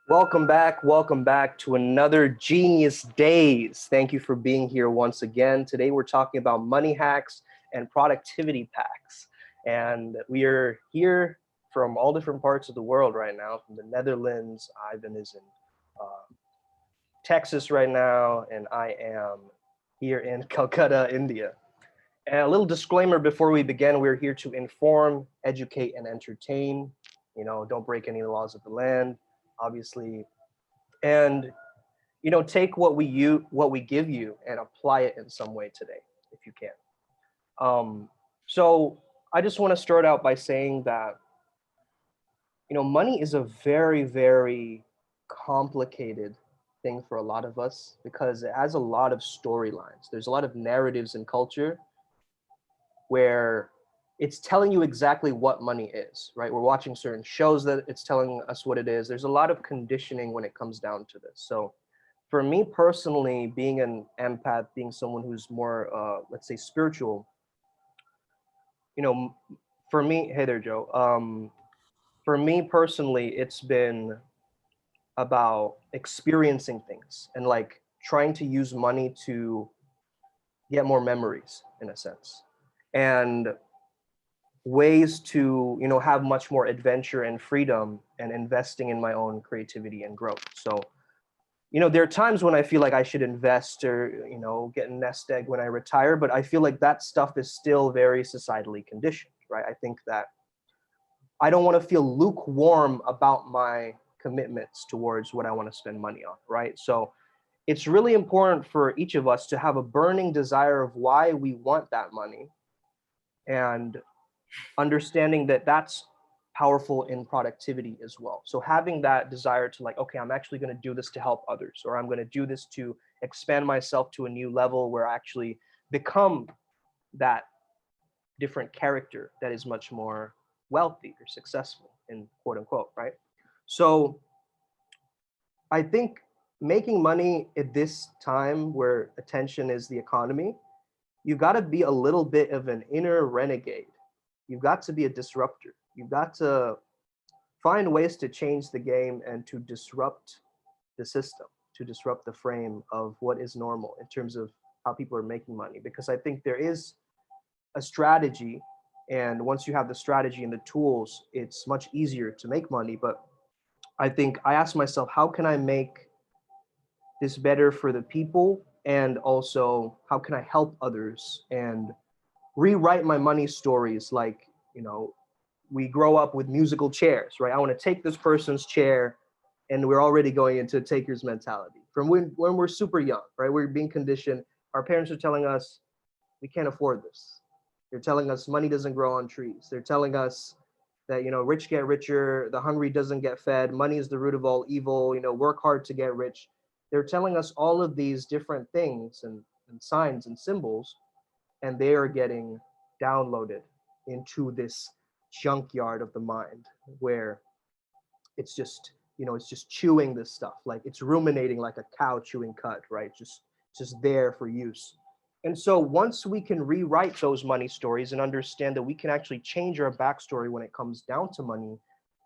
Welcome back to another Genius Days. Thank you for being here once again. Today we're talking about money hacks and productivity packs. And we are here from all different parts of the world right now, from the Netherlands. Ivan is in Texas right now, and I am here in Calcutta, India. And a little disclaimer before we begin, we're here to inform, educate, and entertain. Don't break any laws of the land, obviously. And take what we give you and apply it in some way today, if you can. So I just want to start out by saying that money is a very, very complicated thing for a lot of us because it has a lot of storylines. There's a lot of narratives in culture where it's telling you exactly what money is, right? We're watching certain shows that it's telling us what it is. There's a lot of conditioning when it comes down to this. So for me personally, being an empath, being someone who's more, let's say, spiritual, for me, hey there, Joe. For me personally, it's been about experiencing things and like trying to use money to get more memories in a sense. And ways to have much more adventure and freedom and investing in my own creativity and growth. So there are times when I feel like I should invest or get a nest egg when I retire, but I feel like that stuff is still very societally conditioned, right? I think that I don't want to feel lukewarm about my commitments towards what I want to spend money on, right? So it's really important for each of us to have a burning desire of why we want that money, and understanding that that's powerful in productivity as well. So having that desire to like, okay, I'm actually going to do this to help others, or I'm going to do this to expand myself to a new level where I actually become that different character that is much more wealthy or successful in quote unquote, right? So I think making money at this time where attention is the economy, you've got to be a little bit of an inner renegade. You've got to be a disruptor. You've got to find ways to change the game and to disrupt the system, to disrupt the frame of what is normal in terms of how people are making money. Because I think there is a strategy, and once you have the strategy and the tools, it's much easier to make money. But I think I asked myself, how can I make this better for the people? And also, how can I help others and rewrite my money stories? Like, we grow up with musical chairs, right? I want to take this person's chair, and we're already going into taker's mentality from when we're super young, right? We're being conditioned. Our parents are telling us we can't afford this. They're telling us money doesn't grow on trees. They're telling us that rich get richer, the hungry doesn't get fed, money is the root of all evil, work hard to get rich. They're telling us all of these different things and signs and symbols, and they are getting downloaded into this junkyard of the mind where it's just chewing this stuff, like it's ruminating like a cow chewing cud, right? Just there for use. And so once we can rewrite those money stories and understand that we can actually change our backstory when it comes down to money,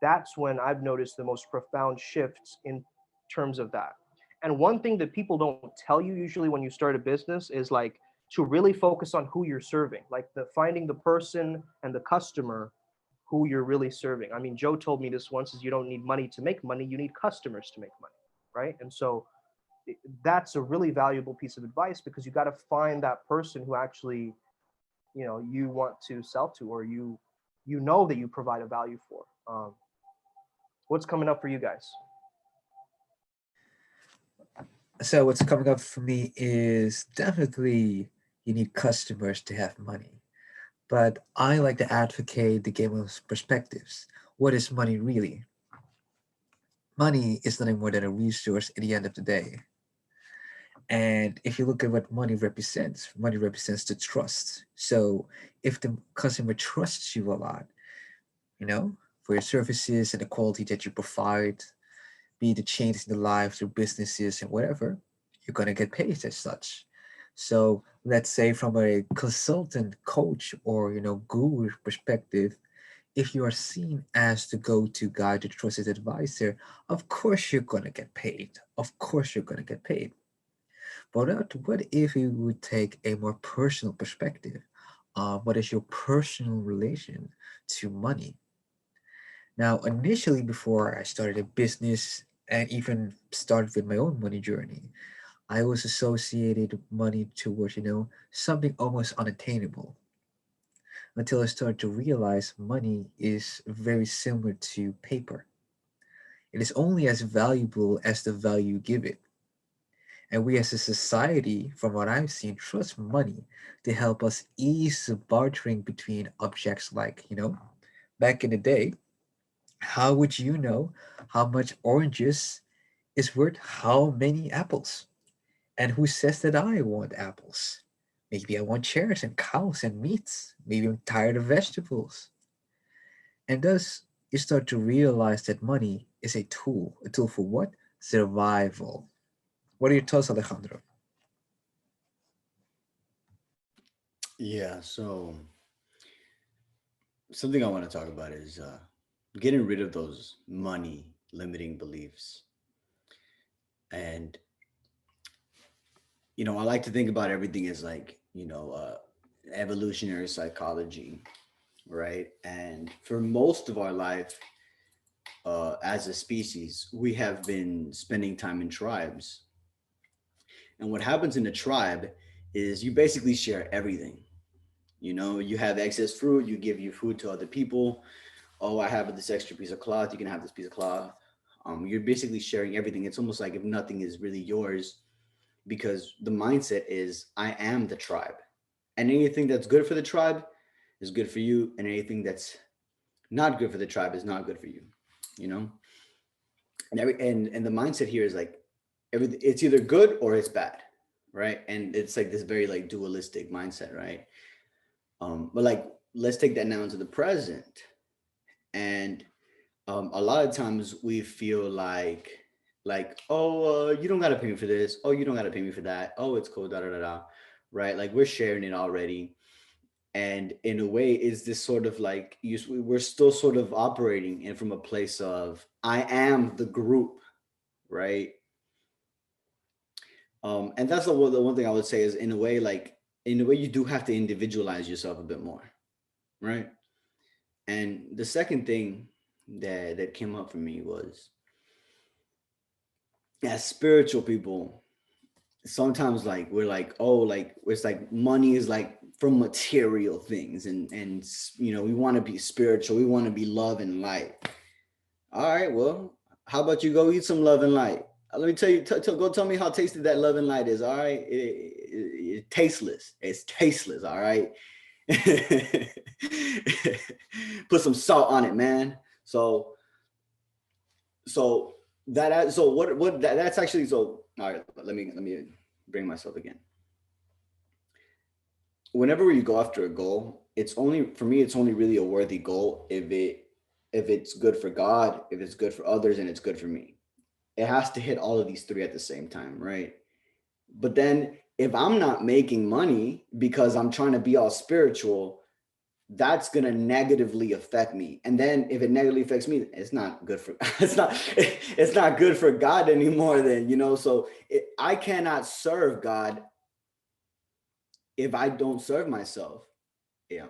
that's when I've noticed the most profound shifts in terms of that. And one thing that people don't tell you usually when you start a business is like to really focus on who you're serving, like the finding the person and the customer who you're really serving. I mean, Joe told me this once: is you don't need money to make money, you need customers to make money, right? And so that's a really valuable piece of advice, because you got to find that person who actually you want to sell to, or that you provide a value for. What's coming up for you guys? So what's coming up for me is definitely you need customers to have money. But I like to advocate the game of perspectives. What is money really? Money is nothing more than a resource at the end of the day. And if you look at what money represents the trust. So if the customer trusts you a lot, you know, for your services and the quality that you provide, be the change in the lives of businesses and whatever, you're gonna get paid as such. So let's say from a consultant, coach, or guru perspective, If you are seen as the go-to guy, the trusted advisor, of course you're gonna get paid. Of course you're gonna get paid. But what if you would take a more personal perspective? What is your personal relation to money? Now, initially, before I started a business and even started with my own money journey, I was associated money towards, something almost unattainable until I started to realize money is very similar to paper. It is only as valuable as the value you give it. And we as a society, from what I've seen, trust money to help us ease the bartering between objects like, back in the day, how would you know how much oranges is worth how many apples? And who says that I want apples? Maybe I want chairs and cows and meats. Maybe I'm tired of vegetables. And thus, you start to realize that money is a tool. A tool for what? Survival. What are your thoughts, Alejandro? Yeah, so something I want to talk about is getting rid of those money limiting beliefs. And, I like to think about everything as like, evolutionary psychology, right? And for most of our life, as a species, we have been spending time in tribes. And what happens in a tribe is you basically share everything. You have excess fruit, you give your food to other people. Oh, I have this extra piece of cloth, you can have this piece of cloth. You're basically sharing everything. It's almost like if nothing is really yours, because the mindset is I am the tribe. And anything that's good for the tribe is good for you, and anything that's not good for the tribe is not good for you. You know? And the mindset here is like everything, it's either good or it's bad, right? And it's like this very like dualistic mindset, right? But like let's take that now into the present. And a lot of times we feel like oh you don't gotta pay me for this, oh you don't gotta pay me for that, oh it's cool, da da da da, right? Like we're sharing it already. And in a way is this sort of like we're still sort of operating in from a place of I am the group, right? And that's the one thing I would say is in a way, like in a way you do have to individualize yourself a bit more, right? And the second thing that came up for me was as spiritual people, sometimes like we're like, oh, like it's like money is like from material things, and we want to be spiritual, we want to be love and light. All right, well, how about you go eat some love and light? Let me tell you, go tell me how tasty that love and light is. All right, it's tasteless. It's tasteless. All right, put some salt on it, man. So so what that's actually so. All right, let me bring myself again. Whenever you go after a goal, it's only for me. It's only really a worthy goal if it's good for God, if it's good for others, and it's good for me. It has to hit all of these three at the same time, right? But then if I'm not making money because I'm trying to be all spiritual, that's going to negatively affect me. And then if it negatively affects me, it's not good for it's not good for God anymore then, so I cannot serve God if I don't serve myself. Yeah.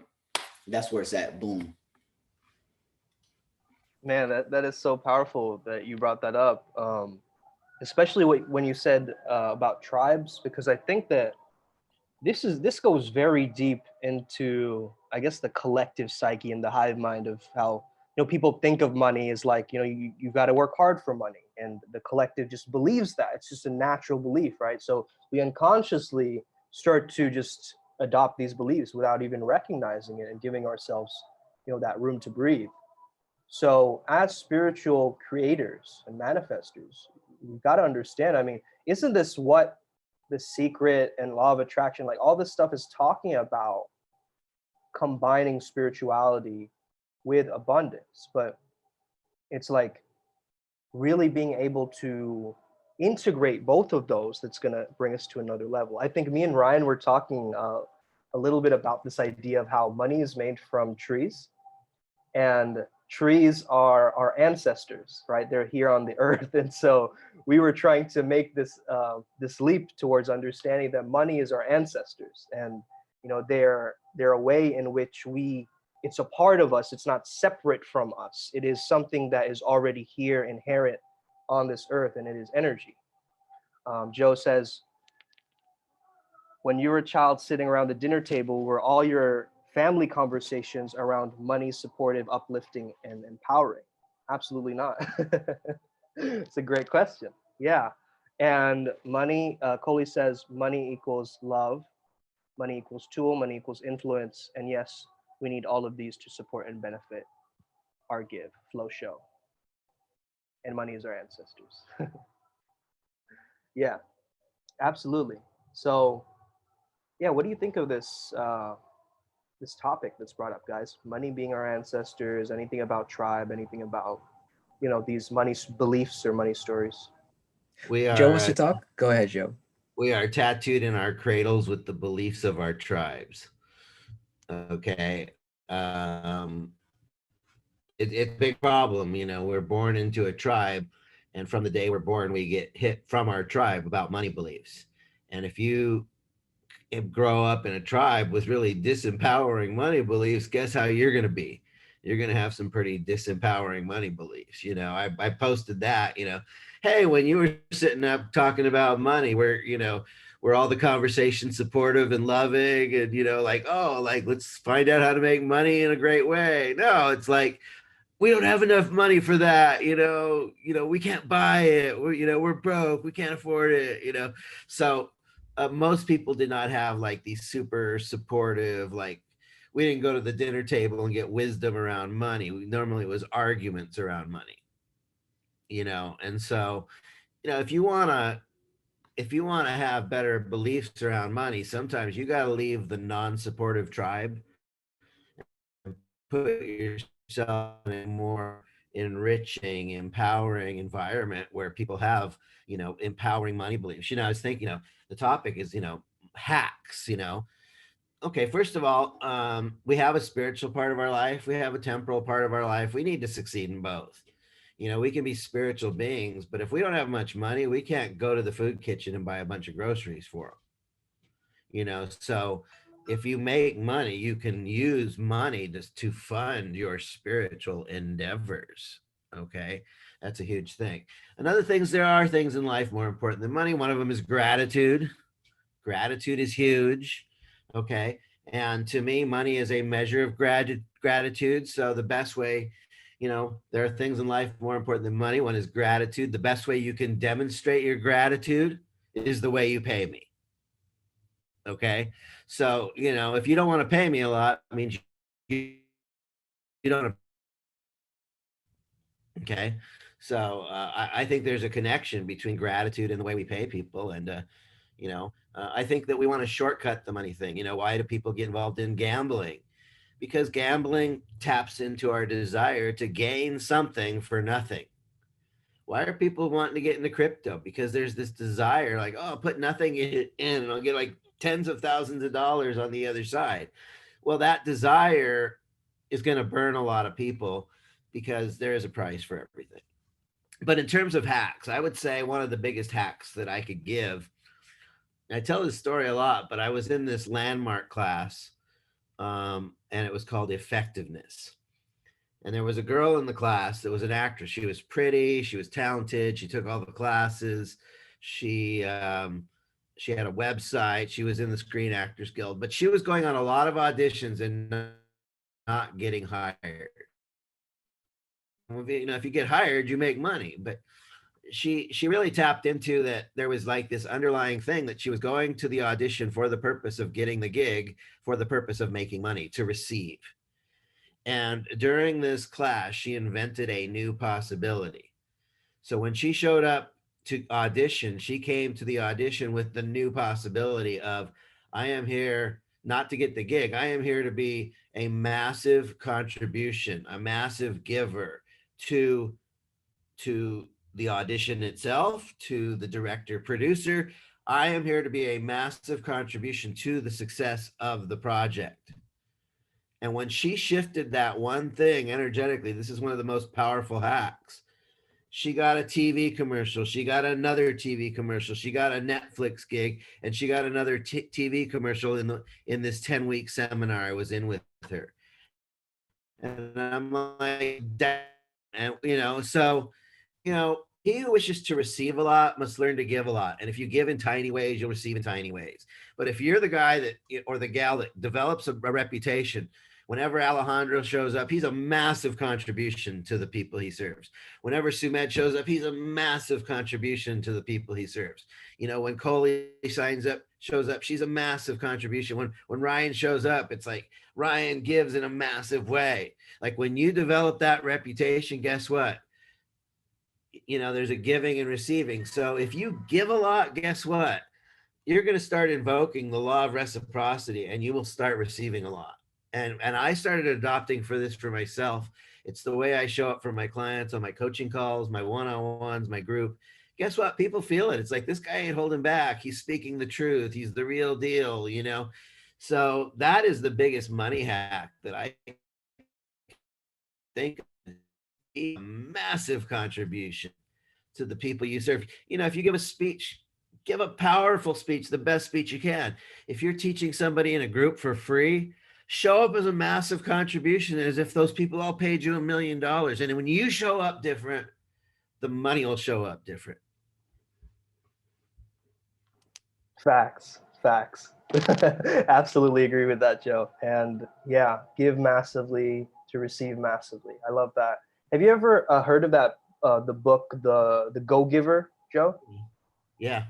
That's where it's at. Boom. Man, that is so powerful that you brought that up. Especially when you said about tribes, because I think that this goes very deep into, I guess, the collective psyche and the hive mind of how people think of money as like you got to work hard for money, and the collective just believes that it's just a natural belief, right? So we unconsciously start to just adopt these beliefs without even recognizing it and giving ourselves that room to breathe. So, as spiritual creators and manifestors, we've got to understand. I mean, isn't this what the secret and law of attraction, like all this stuff, is talking about? Combining spirituality with abundance. But it's like really being able to integrate both of those that's going to bring us to another level. I think me and Ryan were talking a little bit about this idea of how money is made from trees, and trees are our ancestors, right? They're here on the earth, and so we were trying to make this leap towards understanding that money is our ancestors, and they're a way in which it's a part of us. It's not separate from us. It is something that is already here, inherent on this earth, and it is energy. Joe says, when you were a child sitting around the dinner table, were all your family conversations around money supportive, uplifting, and empowering? Absolutely not. It's a great question. Yeah. And money, Coley says, money equals love, money equals tool, money equals influence. And yes, we need all of these to support and benefit our give, flow, show. And money is our ancestors. Yeah, absolutely. So, yeah, what do you think of this topic that's brought up, guys? Money being our ancestors, anything about tribe, anything about, these money beliefs or money stories? We Joe are wants to talk. Go ahead, Joe. we are tattooed in our cradles with the beliefs of our tribes. Okay. It's a big problem. We're born into a tribe, and from the day we're born, we get hit from our tribe about money beliefs. And if you grow up in a tribe with really disempowering money beliefs, guess how you're going to be? You're going to have some pretty disempowering money beliefs. I posted that, hey, when you were sitting up talking about money, where all the conversation supportive and loving and, like, oh, like, let's find out how to make money in a great way. No, it's like, we don't have enough money for that. We can't buy it. We're broke. We can't afford it. So most people did not have like these super supportive, like we didn't go to the dinner table and get wisdom around money. Normally it was arguments around money, and so, if you want to have better beliefs around money, sometimes you got to leave the non-supportive tribe and put yourself in a more enriching, empowering environment where people have, empowering money beliefs. I was thinking, the topic is, hacks. Okay, first of all, we have a spiritual part of our life, we have a temporal part of our life. We need to succeed in both. We can be spiritual beings, but if we don't have much money, we can't go to the food kitchen and buy a bunch of groceries for them. So if you make money, you can use money to fund your spiritual endeavors. Okay, that's a huge thing. Another thing is, there are things in life more important than money. One of them is gratitude. Gratitude is huge. Okay, and to me, money is a measure of gratitude. So the best way, there are things in life more important than money. One is gratitude. The best way you can demonstrate your gratitude is the way you pay me. Okay. So, if you don't want to pay me a lot, it means you don't. Okay. So I think there's a connection between gratitude and the way we pay people. And, I think that we want to shortcut the money thing. Why do people get involved in gambling? Because gambling taps into our desire to gain something for nothing. Why are people wanting to get into crypto? Because there's this desire, like, oh, I'll put nothing in and I'll get like tens of thousands of dollars on the other side. Well, that desire is going to burn a lot of people because there is a price for everything. But in terms of hacks, I would say one of the biggest hacks that I could give, I tell this story a lot, but I was in this landmark class, and it was called effectiveness. And there was a girl in the class that was an actress. She was pretty, she was talented, she took all the classes, she had a website, she was in the Screen Actors Guild, but she was going on a lot of auditions and not getting hired. If you get hired, you make money. But she really tapped into that. There was like this underlying thing that she was going to the audition for the purpose of getting the gig, for the purpose of making money, to receive. And during this class, she invented a new possibility. So when she showed up to audition, she came to the audition with the new possibility of, I am here not to get the gig. I am here to be a massive contribution, a massive giver to the audition itself, to the director producer. I am here to be a massive contribution to the success of the project. And when she shifted that one thing energetically, this is one of the most powerful hacks. She got a TV commercial. She got another TV commercial. She got a Netflix gig, and she got another TV commercial in this 10-week seminar I was in with her. And I'm like, and so he who wishes to receive a lot must learn to give a lot. And if you give in tiny ways, you'll receive in tiny ways. But if you're the guy that or the gal that develops a reputation, whenever Alejandro shows up, he's a massive contribution to the people he serves. Whenever Sumedh shows up, he's a massive contribution to the people he serves. When Coley shows up, she's a massive contribution. When Ryan shows up, it's like Ryan gives in a massive way. Like when you develop that reputation, guess what? There's a giving and receiving. So if you give a lot, guess what? You're going to start invoking the law of reciprocity, and you will start receiving a lot. And I started adopting for myself. It's the way I show up for my clients on my coaching calls, my one-on-ones, my group. Guess what? People feel it. It's like, this guy ain't holding back. He's speaking the truth. He's the real deal. So that is the biggest money hack that I think a massive contribution to the people you serve. If you give a speech, give a powerful speech, the best speech you can. If you're teaching somebody in a group for free, show up as a massive contribution, as if those people all paid you $1 million. And when you show up different, the money will show up different. Facts. Absolutely agree with that, Joe. And yeah, give massively to receive massively. I love that. Have you ever heard of that the book, the Go Giver, Joe? Yeah.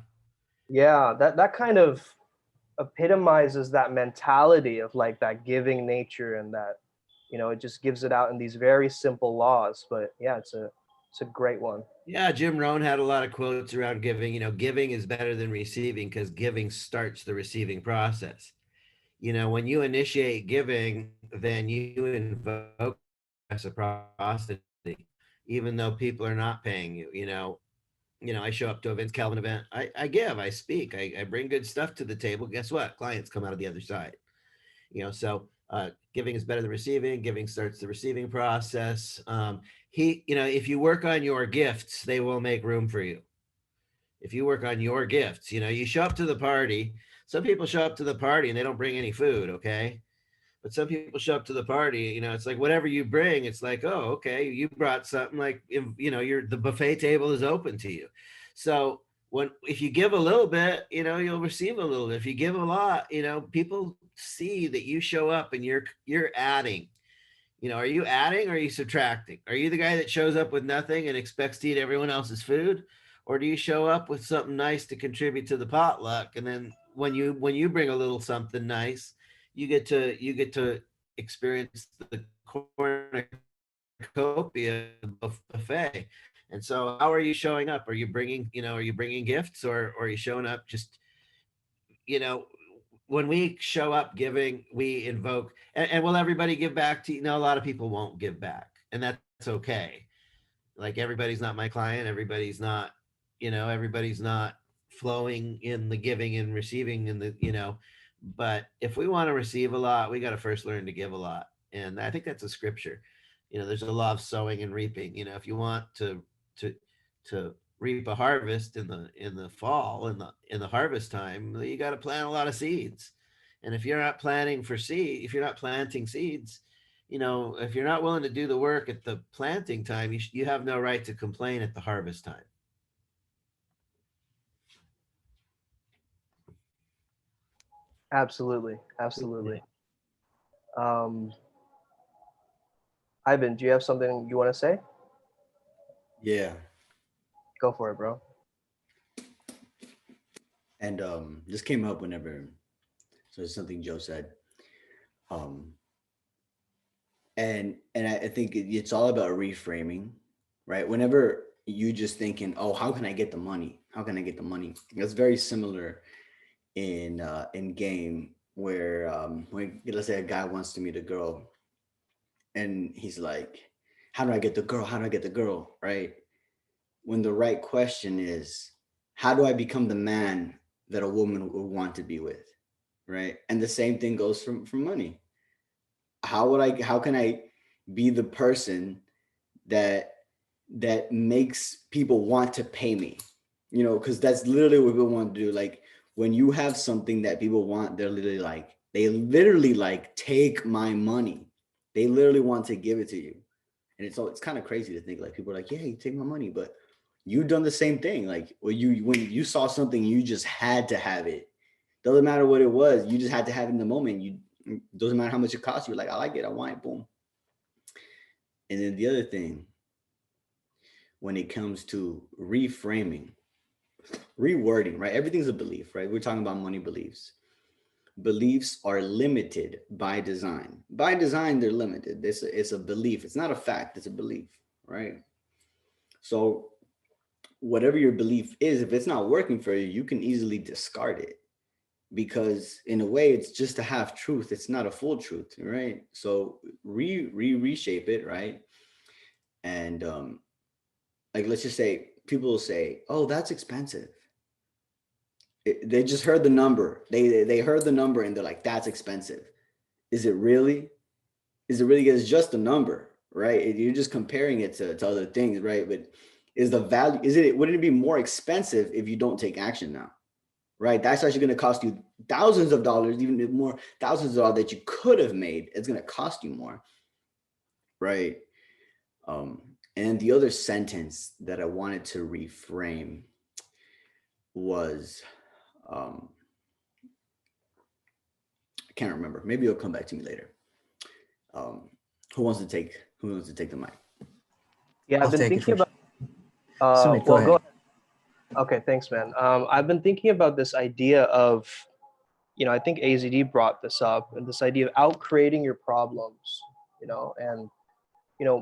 Yeah, that kind of epitomizes that mentality of like that giving nature, and that it just gives it out in these very simple laws. But yeah, it's a great one. Yeah, Jim Rohn had a lot of quotes around giving. Giving is better than receiving because giving starts the receiving process. When you initiate giving, then you invoke reciprocity, even though people are not paying you. I show up to a Vince Calvin event. I give, I speak, I bring good stuff to the table. Guess what? Clients come out of the other side. So giving is better than receiving. Giving starts the receiving process. If you work on your gifts, they will make room for you. If you work on your gifts, you show up to the party. Some people show up to the party and they don't bring any food. Okay. But some people show up to the party, it's like whatever you bring, it's like, oh, okay, you brought something, like, the buffet table is open to you. So if you give a little bit, you'll receive a little bit. If you give a lot, people see that you show up and you're adding. Are you adding or are you subtracting? Are you the guy that shows up with nothing and expects to eat everyone else's food? Or do you show up with something nice to contribute to the potluck? And then when you bring a little something nice, you get to experience the cornucopia buffet. And so how are you showing up? Are you bringing gifts, or are you showing up just, when we show up giving, we invoke, and will everybody give back to you? No, a lot of people won't give back, and that's okay. Like, everybody's not my client. Everybody's not flowing in the giving and receiving in the. But if we want to receive a lot, we got to first learn to give a lot. And I think that's a scripture. There's a law of sowing and reaping. If you want to to reap a harvest in the fall, in the harvest time, you got to plant a lot of seeds. And if you're not if you're not planting seeds, if you're not willing to do the work at the planting time, you have no right to complain at the harvest time. Absolutely. um Ivan, do you have something you want to say? Yeah. Go for it, bro. And this came up whenever, so it's something Joe said. Um, and I think it's all about reframing, right? Whenever you just thinking, oh, how can I get the money? How can I get the money? That's very similar in game where when, let's say, a guy wants to meet a girl and he's like, how do I get the girl? How do I get the girl? Right? When the right question is, how do I become the man that a woman would want to be with? Right? And the same thing goes from money. how can I be the person that makes people want to pay me? Because that's literally what people want to do. Like, when you have something that people want, they literally like take my money. They literally want to give it to you. And it's kind of crazy to think, like, people are like, yeah, you take my money, but you've done the same thing. Like, when you saw something, you just had to have it. Doesn't matter what it was, you just had to have it in the moment. Doesn't matter how much it costs. You're like, I like it, I want it, boom. And then the other thing, when it comes to reframing, rewording, right? Everything's a belief, right? We're talking about money beliefs. Beliefs are limited by design. By design, they're limited. It's a belief. It's not a fact. It's a belief, right? So whatever your belief is, if it's not working for you, you can easily discard it, because in a way, it's just a half truth. It's not a full truth, right? So reshape it, right? And like, let's just say people will say, "Oh, that's expensive." They just heard the number. They heard the number and they're like, "That's expensive." Is it really? Is it really? It's just a number, right? You're just comparing it to other things, right? But is the value? Wouldn't it be more expensive if you don't take action now, right? That's actually going to cost you thousands of dollars, even more thousands of dollars that you could have made. It's going to cost you more, right? Um, and the other sentence that I wanted to reframe was, um, I can't remember. Maybe it'll come back to me later. Um, who wants to take the mic? Yeah, I've I'll been take it thinking first. about. Sumedh, go Well, go ahead. ahead. Okay, thanks, man. I've been thinking about this idea of, I think AZD brought this up, and this idea of out creating your problems, and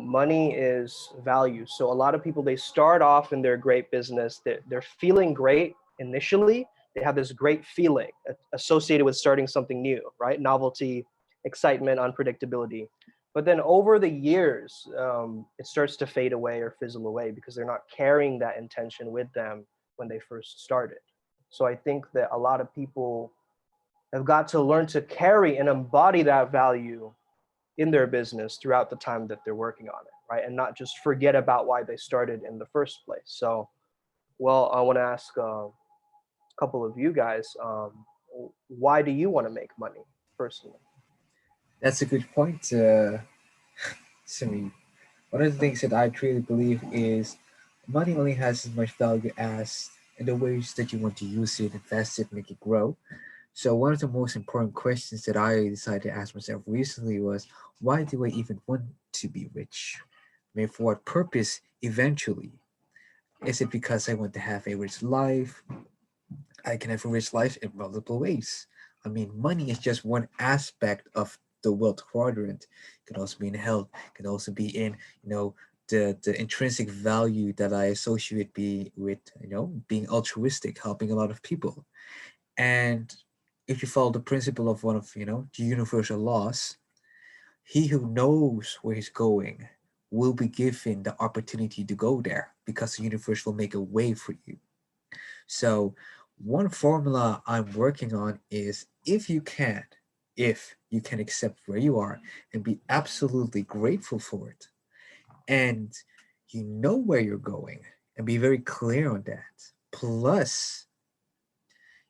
money is value. So a lot of people, they start off in their great business, they're feeling great initially. They have this great feeling associated with starting something new, right? Novelty, excitement, unpredictability. But then over the years, it starts to fade away or fizzle away because they're not carrying that intention with them when they first started. So I think that a lot of people have got to learn to carry and embody that value in their business throughout the time that they're working on it, right? And not just forget about why they started in the first place. So, well, I want to ask a couple of you guys, why do you want to make money personally? That's a good point, Sumi. One of the things that I truly believe is money only has as much value as in the ways that you want to use it, invest it, make it grow. So one of the most important questions that I decided to ask myself recently was, why do I even want to be rich? I mean, for what purpose eventually? Is it because I want to have a rich life? I can have a rich life in multiple ways. I mean, money is just one aspect of the wealth quadrant. It can also be in health, it can also be in, the intrinsic value that I associate be with, being altruistic, helping a lot of people. And if you follow the principle of one of, the universal laws, he who knows where he's going will be given the opportunity to go there because the universe will make a way for you. So, one formula I'm working on is if you can accept where you are and be absolutely grateful for it, and you know where you're going and be very clear on that. Plus,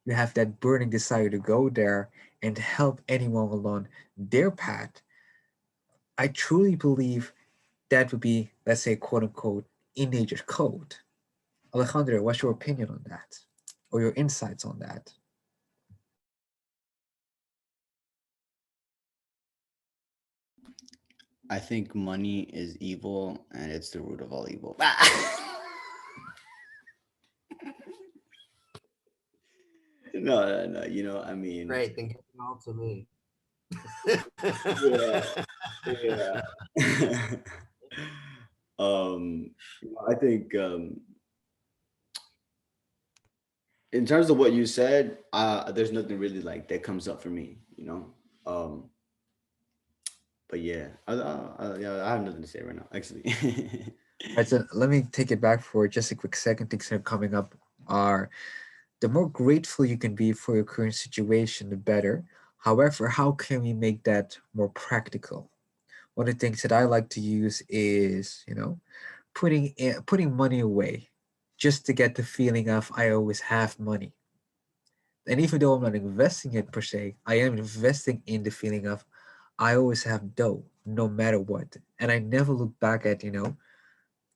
you have that burning desire to go there and help anyone along their path. I truly believe that would be, let's say, quote unquote, in nature's code. Alejandro, what's your opinion on that? Or your insights on that? I think money is evil and it's the root of all evil. No, no, no. I mean, Great, then give it all to me. yeah, yeah. I think, in terms of what you said, there's nothing really like that comes up for me. Um, but yeah, yeah, I have nothing to say right now, actually. Right, so let me take it back for just a quick second. Things that are coming up are, the more grateful you can be for your current situation, the better. However, how can we make that more practical? One of the things that I like to use is, putting money away just to get the feeling of I always have money. And even though I'm not investing it per se, I am investing in the feeling of I always have dough, no matter what. And I never look back at,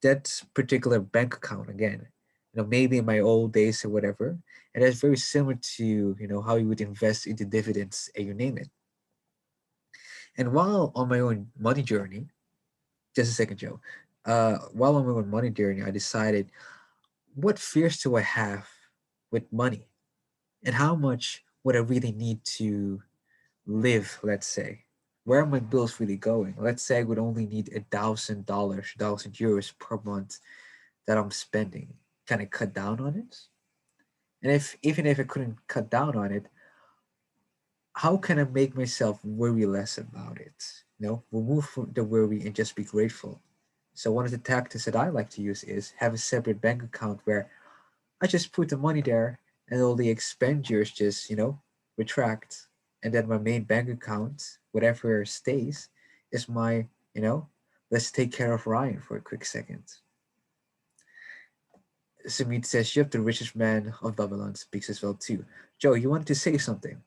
that particular bank account again. Maybe in my old days or whatever. And that's very similar to, how you would invest into dividends and you name it. And while on my own money journey, just a second, Joe. While on my own money journey, I decided what fears do I have with money and how much would I really need to live, let's say. Where are my bills really going? Let's say I would only need $1,000, €1,000 per month that I'm spending. Can I cut down on it? And if even if I couldn't cut down on it, how can I make myself worry less about it? Remove from the worry and just be grateful. So one of the tactics that I like to use is have a separate bank account where I just put the money there and all the expenditures just, retract. And then my main bank account, whatever stays, is my, let's take care of Ryan for a quick second. Sumit says, Yep, the richest man of Babylon speaks as well too. Joe, you wanted to say something?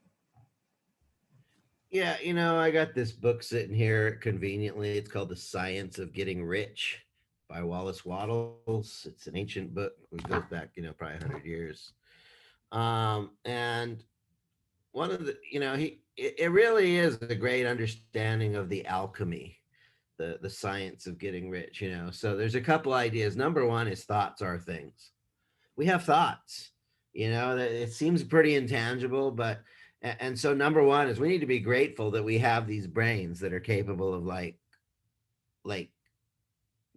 Yeah, I got this book sitting here conveniently. It's called The Science of Getting Rich by Wallace Wattles. It's an ancient book. It goes back, probably 100 years. And one of the, it really is a great understanding of the alchemy, the science of getting rich. So there's a couple ideas. Number one is thoughts are things. We have thoughts, that it seems pretty intangible, but and so number one is we need to be grateful that we have these brains that are capable of like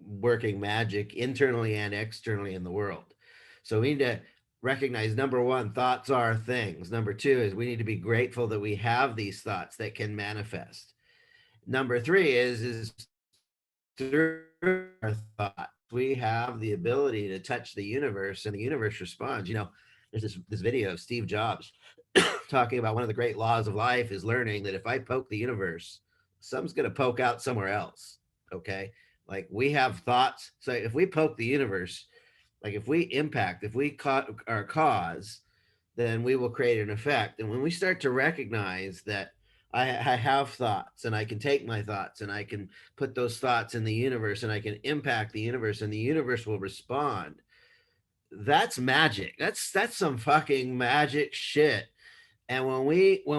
working magic internally and externally in the world. So we need to recognize, number one, thoughts are things. Number two is we need to be grateful that we have these thoughts that can manifest. Number three is through our thoughts we have the ability to touch the universe and the universe responds. There's this video of Steve Jobs talking about one of the great laws of life is learning that if I poke the universe, some's going to poke out somewhere else. Okay, like we have thoughts, so if we poke the universe, like if we impact, if we our cause, then we will create an effect. And when we start to recognize that I have thoughts and I can take my thoughts and I can put those thoughts in the universe and I can impact the universe and the universe will respond. That's magic. That's some fucking magic shit. And when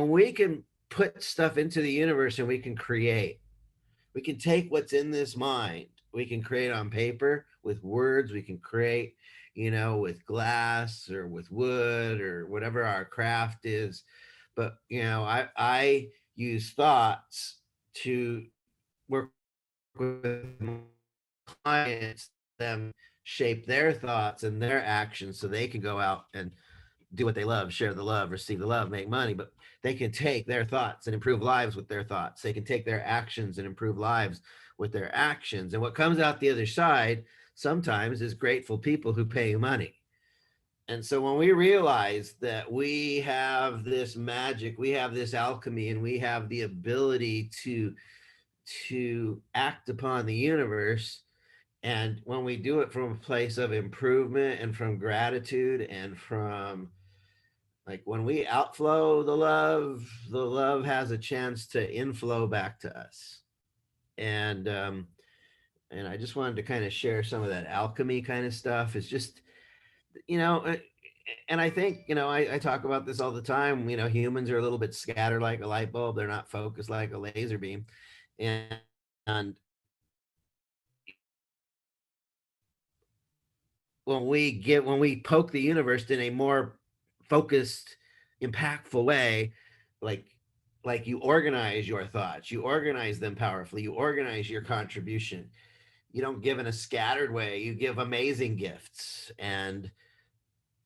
we can put stuff into the universe and we can create, we can take what's in this mind, we can create on paper with words, we can create, with glass or with wood or whatever our craft is. But I use thoughts to work with clients, them shape their thoughts and their actions so they can go out and do what they love, share the love, receive the love, make money. But they can take their thoughts and improve lives with their thoughts. They can take their actions and improve lives with their actions. And what comes out the other side sometimes is grateful people who pay you money. And so when we realize that we have this magic, we have this alchemy, and we have the ability to act upon the universe, and when we do it from a place of improvement and from gratitude and from, like, when we outflow the love has a chance to inflow back to us. And I just wanted to kind of share some of that alchemy kind of stuff. It's just, you know uh, and I think, I talk about this all the time. Humans are a little bit scattered like a light bulb. They're not focused like a laser beam. And when we poke the universe in a more focused, impactful way, like you organize your thoughts, you organize them powerfully, you organize your contribution. You don't give in a scattered way, you give amazing gifts. And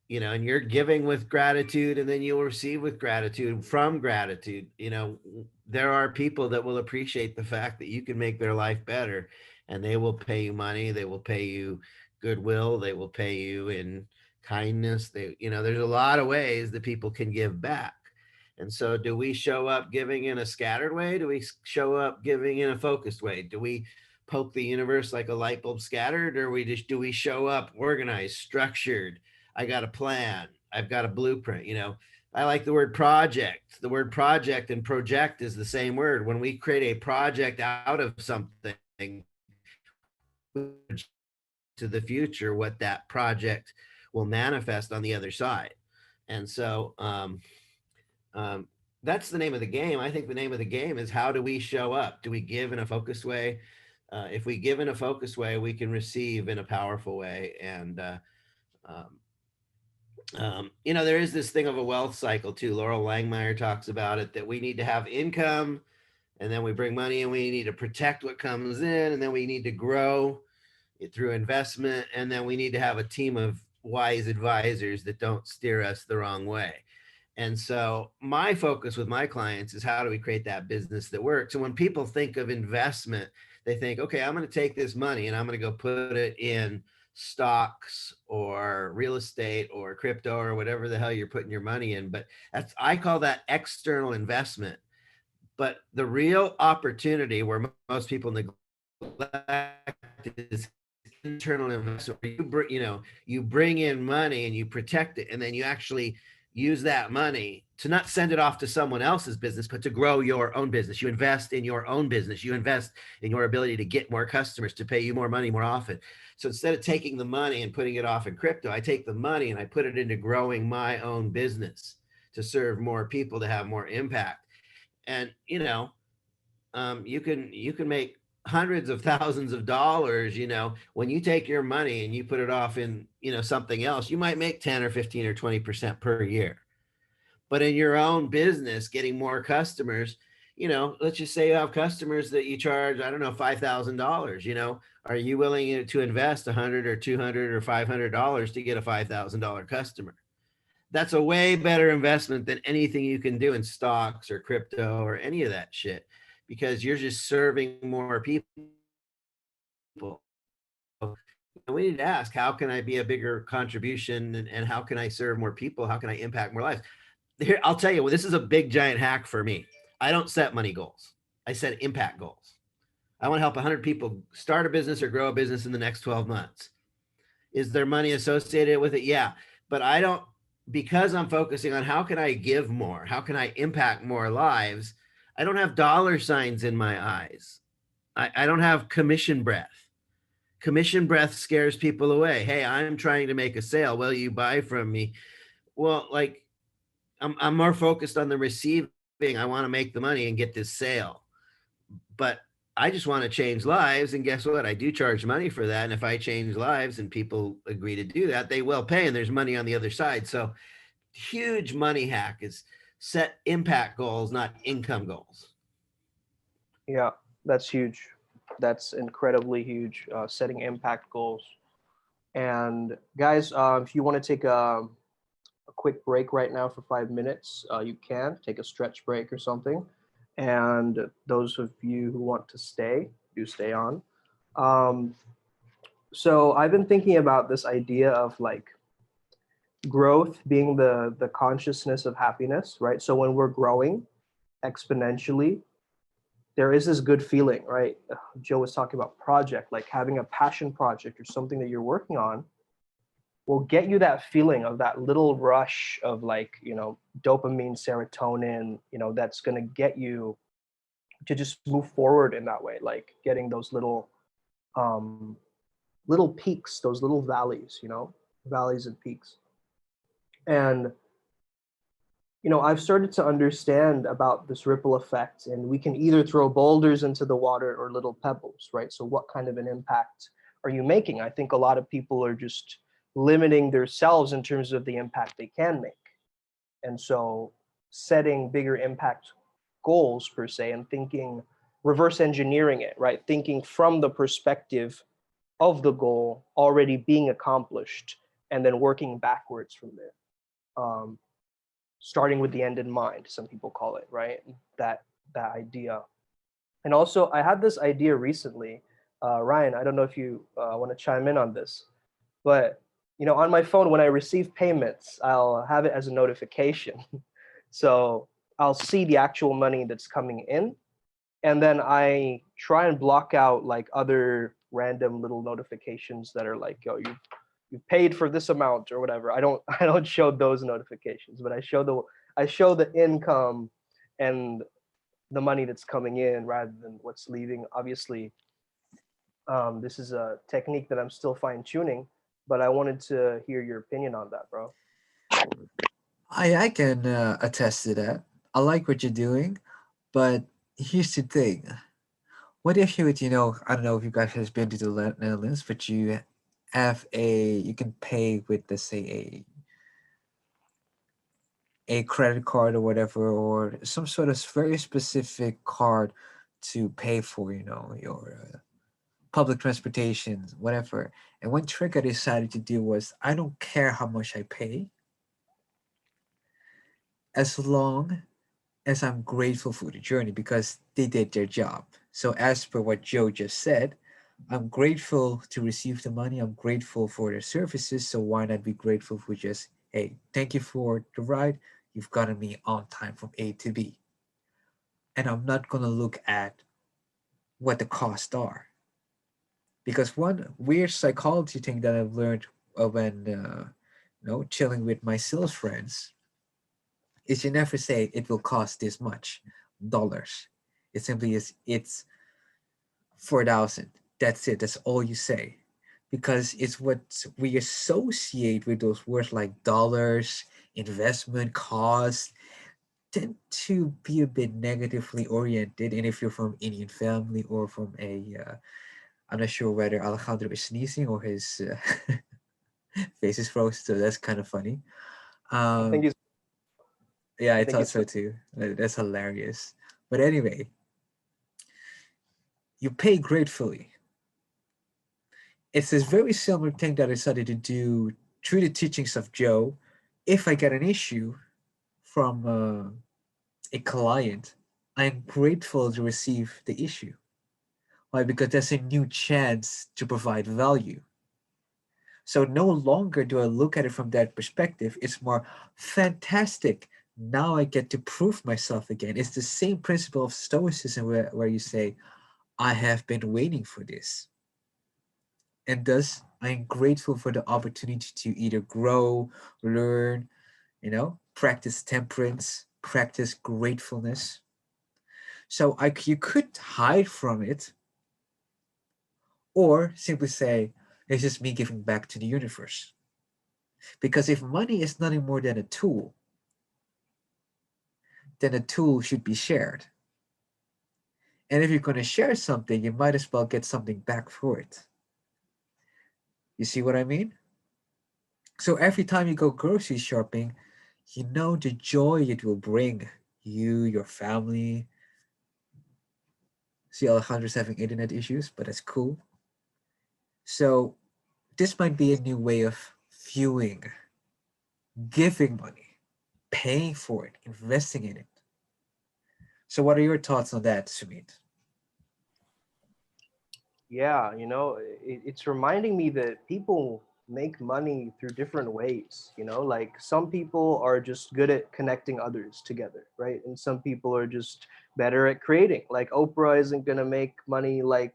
you're giving with gratitude, and then you'll receive with gratitude from gratitude. There are people that will appreciate the fact that you can make their life better, and they will pay you money, they will pay you goodwill, they will pay you in kindness. There's a lot of ways that people can give back. And so do we show up giving in a scattered way? Do we show up giving in a focused way? Do we poke the universe like a light bulb scattered, or do we show up organized, structured? I got a plan. I've got a blueprint. I like the word project. The word project and project is the same word. When we create a project out of something to the future, what that project will manifest on the other side. And so that's the name of the game. I think the name of the game is, how do we show up? Do we give in a focused way? If we give in a focused way, we can receive in a powerful way. And there is this thing of a wealth cycle too. Laurel Langmeyer talks about it, that we need to have income, and then we bring money, and we need to protect what comes in, and then we need to grow it through investment, and then we need to have a team of wise advisors that don't steer us the wrong way. And so my focus with my clients is, how do we create that business that works? And when people think of investment, they think, okay, I'm going to take this money and I'm going to go put it in stocks or real estate or crypto or whatever the hell you're putting your money in. But I call that external investment. But the real opportunity where most people neglect is internal investment. You bring in money and you protect it, and then you actually use that money to not send it off to someone else's business, but to grow your own business. You invest in your own business. You invest in your ability to get more customers, to pay you more money more often. So instead of taking the money and putting it off in crypto, I take the money and I put it into growing my own business to serve more people, to have more impact. And you can make hundreds of thousands of dollars. When you take your money and you put it off in something else, you might make 10 or 15 or 20% per year. But in your own business, getting more customers, let's just say you have customers that you charge, I don't know, $5,000. Are you willing to invest $100 or $200 or $500 to get a $5,000 customer? That's a way better investment than anything you can do in stocks or crypto or any of that shit, because you're just serving more people. We need to ask, how can I be a bigger contribution, and how can I serve more people? How can I impact more lives? Here, I'll tell you, this is a big giant hack for me. I don't set money goals. I set impact goals. I want to help 100 people start a business or grow a business in the next 12 months. Is there money associated with it? Yeah. But I don't, because I'm focusing on how can I give more? How can I impact more lives? I don't have dollar signs in my eyes. I don't have commission breath. Commission breath scares people away. Hey, I'm trying to make a sale. Will you buy from me? Well, like, I'm more focused on the receiving. I want to make the money and get this sale. But I just want to change lives. And guess what? I do charge money for that. And if I change lives and people agree to do that, they will pay, and there's money on the other side. So huge money hack is set impact goals, not income goals. Yeah, that's huge. That's incredibly huge. Setting impact goals. And guys, if you want to take a quick break right now for 5 minutes, you can take a stretch break or something. And those of you who want to stay, do stay on. So I've been thinking about this idea of like growth being the consciousness of happiness, right? So when we're growing exponentially, there is this good feeling, right? Joe was talking about project, like having a passion project or something that you're working on will get you that feeling of that little rush of like, dopamine, serotonin, that's going to get you to just move forward in that way, like getting those little peaks, those little valleys, valleys and peaks. And I've started to understand about this ripple effect, and we can either throw boulders into the water or little pebbles, right? So what kind of an impact are you making? I think a lot of people are just limiting themselves in terms of the impact they can make. And so setting bigger impact goals per se, and thinking, reverse engineering it, right? Thinking from the perspective of the goal already being accomplished, and then working backwards from there. Starting with the end in mind, some people call it, right? That idea. And also, I had this idea recently. Ryan, I don't know if you want to chime in on this, but on my phone, when I receive payments, I'll have it as a notification. So I'll see the actual money that's coming in, and then I try and block out like other random little notifications that are like, yo, you've paid for this amount or whatever. I don't show those notifications, but I show the income and the money that's coming in rather than what's leaving. Obviously, this is a technique that I'm still fine tuning, but I wanted to hear your opinion on that, bro. I can attest to that. I like what you're doing, but here's the thing. What if you would, I don't know if you guys has been to the Netherlands, but you can pay with, let's say, a credit card or whatever, or some sort of very specific card to pay for, your public transportation, whatever. And one trick I decided to do was I don't care how much I pay, as long as I'm grateful for the journey because they did their job. So, as per what Joe just said, I'm grateful to receive the money. I'm grateful for their services. So, why not be grateful for just, hey, thank you for the ride. You've gotten me on time from A to B. And I'm not going to look at what the costs are. Because one weird psychology thing that I've learned when chilling with my sales friends is you never say it will cost this much dollars. It simply is it's 4,000. That's it. That's all you say. Because it's what we associate with those words like dollars, investment, cost, tend to be a bit negatively oriented. And if you're from Indian family or from I'm not sure whether Alejandro is sneezing or his face is frozen, so that's kind of funny. I think Um, he's yeah, I I think thought he's so too. That's hilarious. But anyway, you pay gratefully. It's this very similar thing that I started to do through the teachings of Joe. If I get an issue from a client, I'm grateful to receive the issue. Why? Because that's a new chance to provide value. So no longer do I look at it from that perspective. It's more fantastic. Now I get to prove myself again. It's the same principle of stoicism where you say, I have been waiting for this. And thus, I am grateful for the opportunity to either grow, learn, practice temperance, practice gratefulness. So you could hide from it or simply say, it's just me giving back to the universe. Because if money is nothing more than a tool, then the tool should be shared. And if you're going to share something, you might as well get something back for it. You see what I mean? So every time you go grocery shopping, you know the joy it will bring you, your family. See, Alejandro's having internet issues, but that's cool. So this might be a new way of viewing, giving money, paying for it, investing in it. So what are your thoughts on that, Sumit? Yeah, it's reminding me that people make money through different ways. Like some people are just good at connecting others together, right? And some people are just better at creating. Like Oprah isn't going to make money like,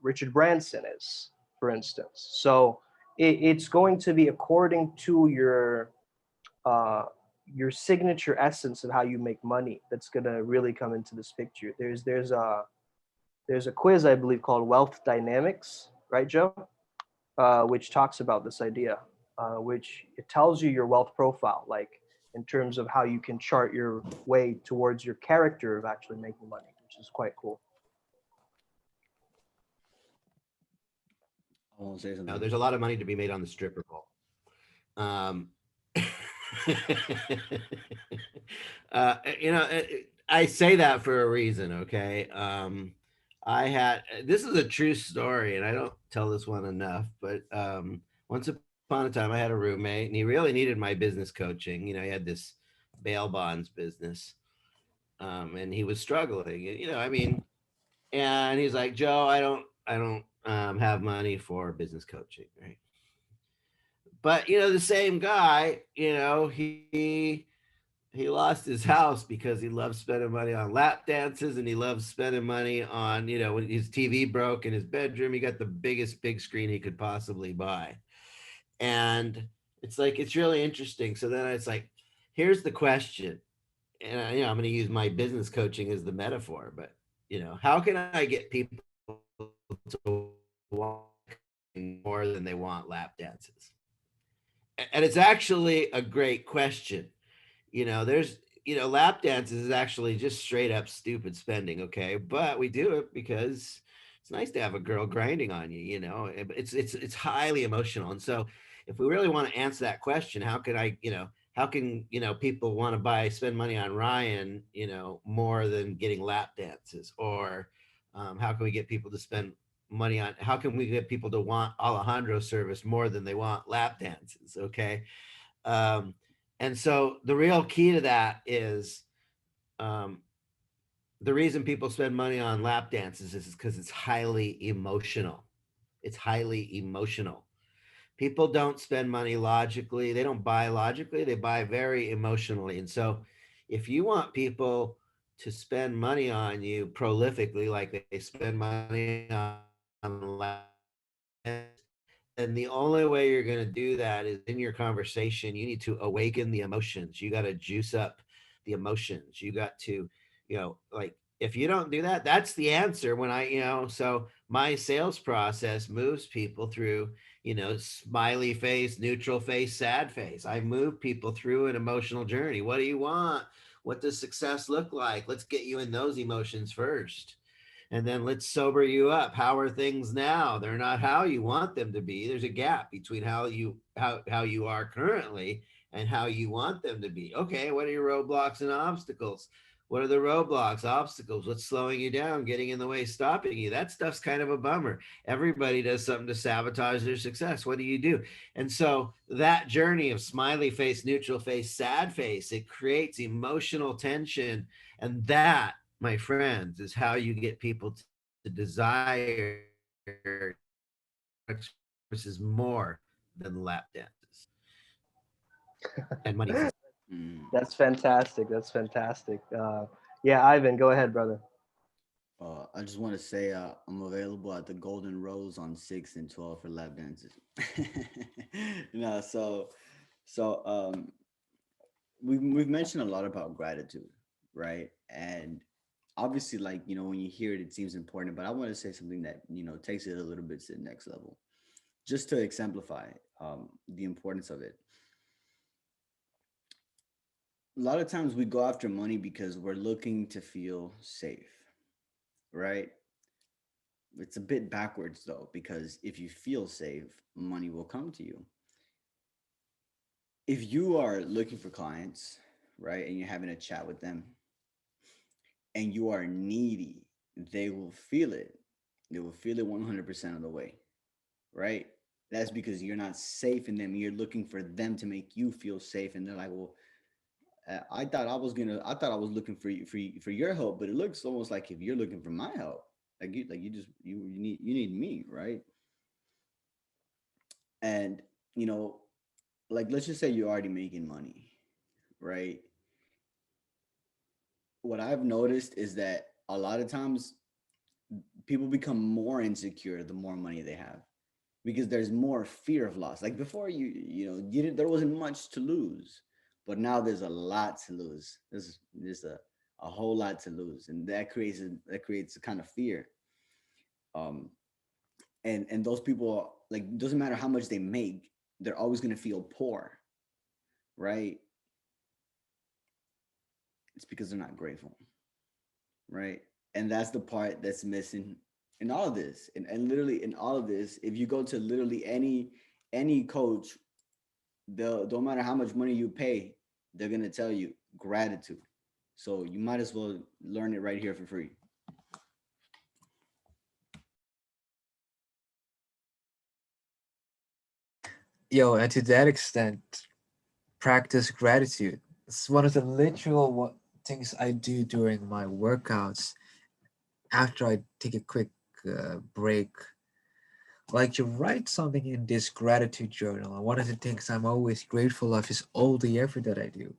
Richard Branson is, for instance. So it's going to be according to uh, your signature essence of how you make money that's going to really come into this picture. There's a quiz I believe called Wealth Dynamics, right, Joe? Which talks about this idea, which it tells you your wealth profile, like in terms of how you can chart your way towards your character of actually making money, which is quite cool. I won't say No, something. there's a lot of money to be made on the stripper pole. Um, you know, I say that for a reason. Okay. I had this is a true story, and I don't tell this one enough. But once upon a time, I had a roommate, and he really needed my business coaching. He had this bail bonds business, and he was struggling. I mean, and he's like, Joe, I don't have money for business coaching, right? But the same guy, he he lost his house because he loves spending money on lap dances, and he loves spending money on, when his TV broke in his bedroom, he got the biggest big screen he could possibly buy. And it's like, it's really interesting. So then it's like, here's the question. And I'm going to use my business coaching as the metaphor, but how can I get people to want more than they want lap dances? And it's actually a great question. There's lap dances is actually just straight up stupid spending, okay? But we do it because it's nice to have a girl grinding on you, it's highly emotional. And so if we really want to answer that question, how can people want to spend money on Ryan, more than getting lap dances? Or how can we get people to spend money on, how can we get people to want Alejandro service more than they want lap dances? Okay. um, and so the real key to that is, um, the reason people spend money on lap dances is because it's highly emotional. It's highly emotional. People don't spend money logically. They don't buy logically. They buy very emotionally. And so if you want people to spend money on you prolifically, like they spend money on lap dances, then the only way you're going to do that is in your conversation. You need to awaken the emotions. You got to juice up the emotions. You got to, like, if you don't do that, that's the answer. When so my sales process moves people through, smiley face, neutral face, sad face. I move people through an emotional journey. What do you want? What does success look like? Let's get you in those emotions first, and then let's sober you up. How are things now? They're not how you want them to be. There's a gap between how you are currently and how you want them to be. Okay, what are your roadblocks and obstacles? What are the roadblocks, obstacles? What's slowing you down, getting in the way, stopping you? That stuff's kind of a bummer. Everybody does something to sabotage their success. What do you do? And so that journey of smiley face, neutral face, sad face, it creates emotional tension. And that, my friends, is how you get people to desire services more than lap dances and money. Mm. That's fantastic. That's fantastic. Yeah, Ivan, go ahead, brother. I just want to say I'm available at the Golden Rose on 6 and 12 for lap dances. no, so we've mentioned a lot about gratitude, right? And obviously, like when you hear it, it seems important. But I want to say something that takes it a little bit to the next level, just to exemplify the importance of it. A lot of times we go after money because we're looking to feel safe, right? It's a bit backwards though, because if you feel safe, money will come to you. If you are looking for clients, right, and you're having a chat with them and you are needy, they will feel it. They will feel it 100% of the way, right? That's because you're not safe in them. You're looking for them to make you feel safe. And they're like, well, I thought I was looking for your help, but it looks almost like if you're looking for my help, like you just, you need me, right? And you know like let's just say you're already making money, right? What I've noticed is that a lot of times people become more insecure the more money they have, because there's more fear of loss. Like before, you didn't, there wasn't much to lose, but now there's a lot to lose. There's a whole lot to lose, and that creates a kind of fear. um and those people, like, doesn't matter how much they make, they're always going to feel poor, right? It's because they're not grateful, right? And that's the part that's missing in all of this. And literally in all of this, if you go to literally any coach, they'll, don't matter how much money you pay, they're gonna tell you gratitude. So you might as well learn it right here for free. Yo, and to that extent, practice gratitude. It's one of the literal things I do during my workouts after I take a quick break. Like to write something in this gratitude journal. And one of the things I'm always grateful of is all the effort that I do.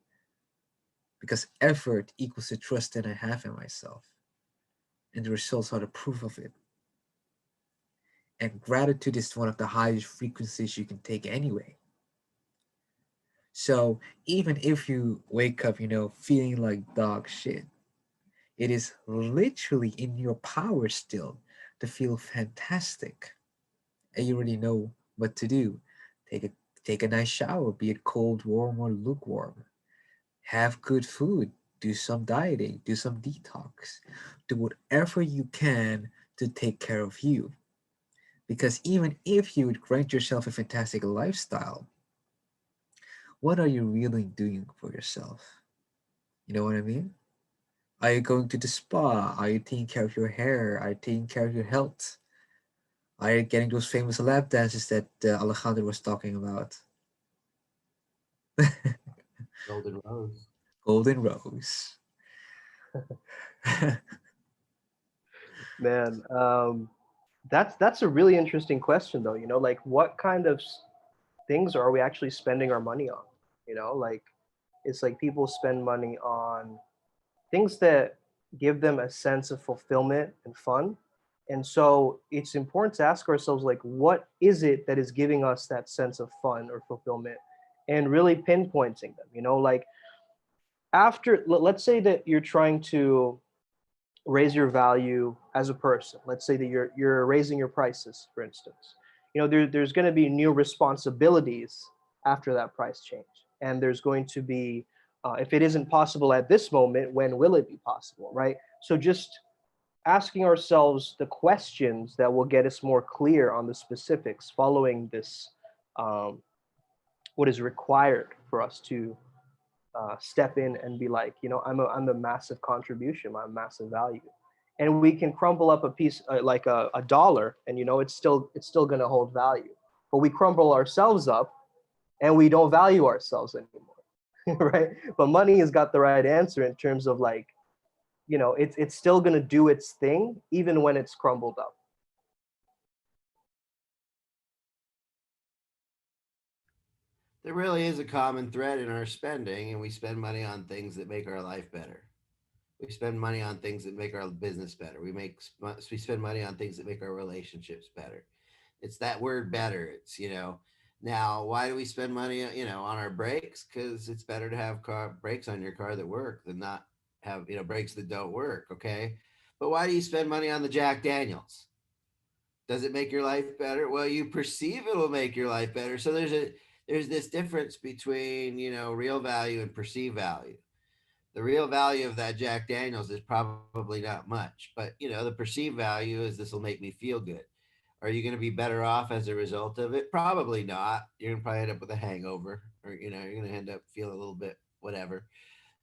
because effort equals the trust that I have in myself, and the results are the proof of it. And gratitude is one of the highest frequencies you can take anyway. So even if you wake up, feeling like dog shit, it is literally in your power still to feel fantastic. And you already know what to do. Take a take a nice shower, be it cold, warm, or lukewarm. Have good food. Do some dieting. Do some detox. Do whatever you can to take care of you. Because even if you would grant yourself a fantastic lifestyle, what are you really doing for yourself? You know what I mean? Are you going to the spa? Are you taking care of your hair? Are you taking care of your health? Are you getting those famous lap dances that Alejandro was talking about? Golden Rose. Golden Rose. Man, that's a really interesting question though. Like what kind of things are we actually spending our money on? Like it's like people spend money on things that give them a sense of fulfillment and fun. And so it's important to ask ourselves, like, what is it that is giving us that sense of fun or fulfillment, and really pinpointing them. Like after, let's say that you're trying to raise your value as a person. Let's say that you're raising your prices, for instance. There's going to be new responsibilities after that price change, and there's going to be, if it isn't possible at this moment, when will it be possible, right? So just asking ourselves the questions that will get us more clear on the specifics following this, um, what is required for us to step in and be like, I'm a massive contribution, I'm a massive value. And we can crumble up a piece, like a dollar, and it's still going to hold value. But we crumble ourselves up and we don't value ourselves anymore, right? But money has got the right answer in terms of like, it's still going to do its thing even when it's crumbled up. There really is a common thread in our spending, and we spend money on things that make our life better. We spend money on things that make our business better. We spend money on things that make our relationships better. It's that word better. It's now why do we spend money on our brakes? Because it's better to have car brakes on your car that work than not have brakes that don't work. Okay, but why do you spend money on the Jack Daniels? Does it make your life better? Well, you perceive it will make your life better. So there's this difference between real value and perceived value. The real value of that Jack Daniels is probably not much, but the perceived value is this will make me feel good. Are you going to be better off as a result of it? Probably not. You're going to probably end up with a hangover, or you're going to end up feeling a little bit whatever.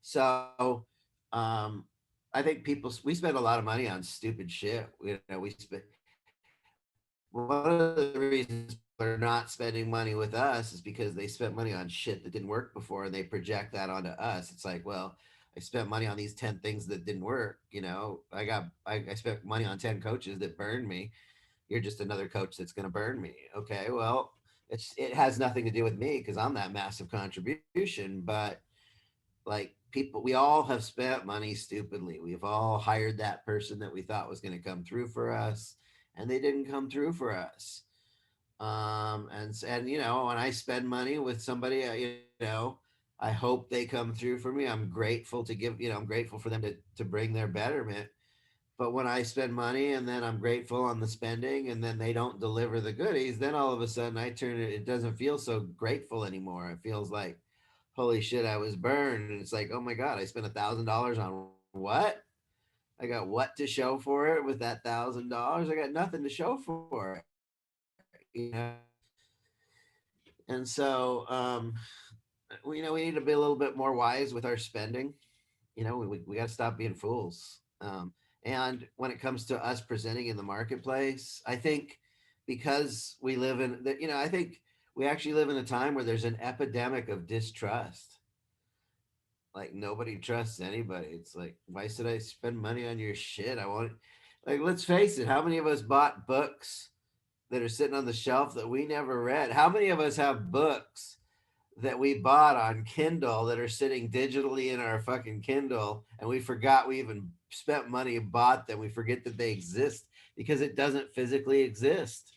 So, um, I think we spend a lot of money on stupid shit. We spend one of the reasons people are not spending money with us is because they spent money on shit that didn't work before and they project that onto us. It's like, well, I spent money on these 10 things that didn't work. I spent money on 10 coaches that burned me. You're just another coach that's going to burn me. Okay, well, it has nothing to do with me because I'm that massive contribution. But like people, we all have spent money stupidly. We've all hired that person that we thought was going to come through for us, and they didn't come through for us. And when I spend money with somebody, I hope they come through for me. I'm grateful to give. I'm grateful for them to bring their betterment. But when I spend money and then I'm grateful on the spending and then they don't deliver the goodies, then all of a sudden I turn it, it doesn't feel so grateful anymore. It feels like, holy shit, I was burned. And it's like, oh my God, I spent $1,000 on what? I got what to show for it with that $1,000? I got nothing to show for it, And so, we need to be a little bit more wise with our spending. We got to stop being fools. And when it comes to us presenting in the marketplace, I think because we live in that, I think we actually live in a time where there's an epidemic of distrust. Like nobody trusts anybody. It's like, why should I spend money on your shit? I want, like, let's face it. How many of us bought books that are sitting on the shelf that we never read? How many of us have books that we bought on Kindle that are sitting digitally in our fucking Kindle, and we forgot we even spent money and bought them. We forget that they exist because it doesn't physically exist.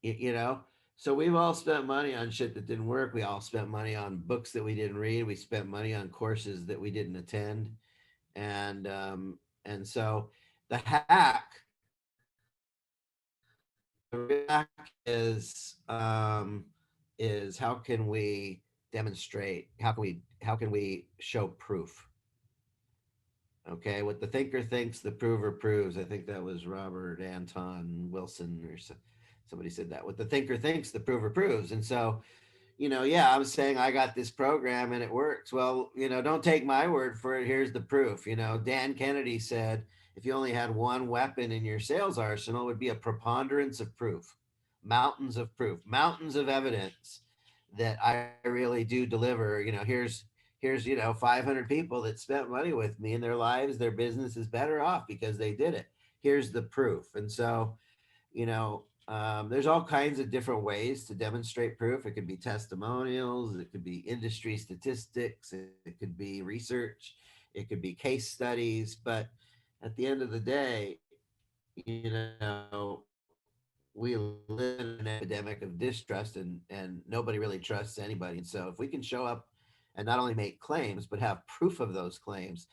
You know? So we've all spent money on shit that didn't work. We all spent money on books that we didn't read. We spent money on courses that we didn't attend. And and so the hack, the real hack is how can we demonstrate, how can we show proof? Okay, what the thinker thinks, the prover proves. I think that was Robert Anton Wilson or somebody said that. What the thinker thinks, the prover proves. And so, you know, yeah, I was saying I got this program and it works. Well, you know, don't take my word for it. Here's the proof. You know, Dan Kennedy said if you only had one weapon in your sales arsenal, it would be a preponderance of proof, mountains of proof, mountains of evidence that I really do deliver. You know, here's you know 500 people that spent money with me, and their lives, their business is better off because they did it. Here's the proof. And so, you know, there's all kinds of different ways to demonstrate proof. It could be testimonials, it could be industry statistics, it could be research, it could be case studies. But at the end of the day, you know, we live in an epidemic of distrust, and nobody really trusts anybody. And so if we can show up and not only make claims but have proof of those claims,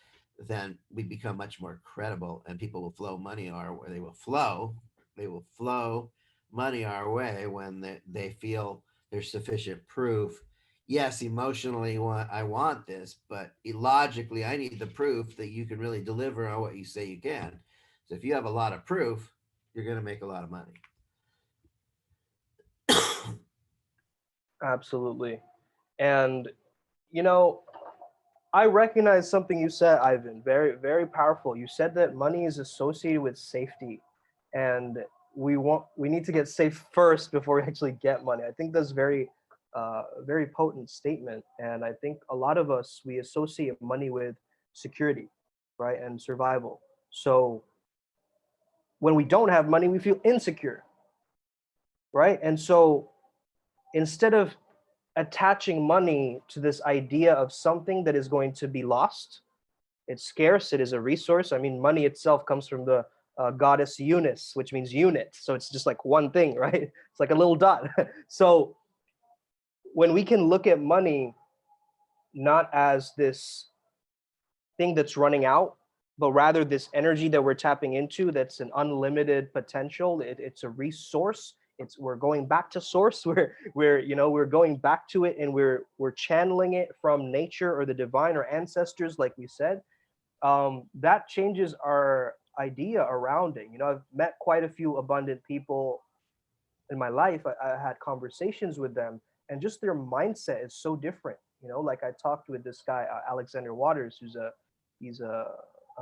then we become much more credible, and people will flow money our way. They will flow money our way when they feel there's sufficient proof. Yes, emotionally I want this, but logically I need the proof that you can really deliver on what you say you can. So if you have a lot of proof, you're going to make a lot of money. Absolutely. And you know, I recognize something you said, Ivan, very, very powerful. You said that money is associated with safety, and we need to get safe first before we actually get money. I think that's very potent statement, and I think a lot of us we associate money with security, right, and survival. So when we don't have money, we feel insecure, right? And so instead of attaching money to this idea of something that is going to be lost, it's scarce, it is a resource. I mean, money itself comes from the goddess Eunice, which means unit. So it's just like one thing, right? It's like a little dot. So when we can look at money not as this thing that's running out, but rather this energy that we're tapping into that's an unlimited potential. It's a resource. It's we're going back to source. We're going back to it, and we're channeling it from nature or the divine or ancestors, like we said. That changes our idea around it. You know, I've met quite a few abundant people in my life. I had conversations with them, and just their mindset is so different. You know, like I talked with this guy Alexander Waters, he's a